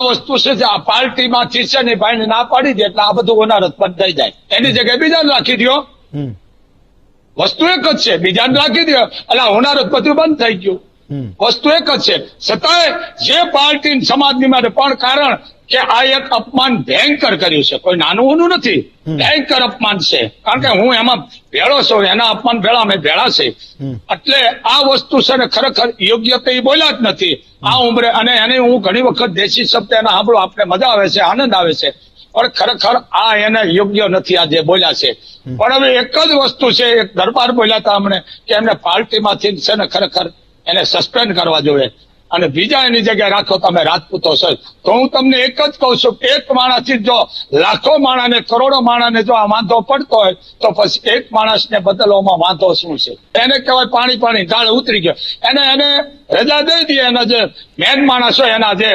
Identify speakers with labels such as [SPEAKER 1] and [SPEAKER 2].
[SPEAKER 1] વસ્તુ છે જે આ પાર્ટીમાંથી છે ને ભાઈને ના પાડી દે એટલે આ બધું હોનારત બંધ થઈ જાય. એની જગ્યાએ બીજાને રાખી દો. વસ્તુ એક જ છે, બીજાને રાખી દો એટલે હોનારત બધું બંધ થઈ ગયું. વસ્તુ એક જ છે. છતાંય જે પાર્ટી સમાજની માટે પણ કારણ કે આ એક અપમાન ભયંકર કર્યું છે, કોઈ નાનું ઓનું નથી, ભયંકર અપમાન છે. કારણ કે હું એમાં ભેળો છું, એના અપમાન ભેળા અમે ભેળા છે. એટલે આ વસ્તુ છે ને ખરેખર યોગ્ય તો એ બોલ્યા જ નથી આ ઉંમરે. અને એને હું ઘણી વખત દેશી શબ્દ એના સાંભળો, આપણે મજા આવે છે, આનંદ આવે છે, પણ ખરેખર આ એને યોગ્ય નથી આ જે બોલ્યા છે. પણ હવે એક જ વસ્તુ છે, એક દરબાર બોલ્યા હતા હમણે કે એમને પાર્ટીમાંથી છે ને ખરેખર એને સસ્પેન્ડ કરવા જોઈએ અને બીજા એની જગ્યાએ રાખો. તમે રાજપૂતો છો તો હું તમને એક જ કહું છું, એક માણસથી જો લાખો માણસને કરોડો માણસને જો આ વાંધો પડતો હોય તો પછી એક માણસને બદલવામાં વાંધો શું છે? એને કહેવાય પાણી ઢાળ ઉતરી ગયો. એને રજા દઈ દે. એના જે મેન માણસ હોય એના જે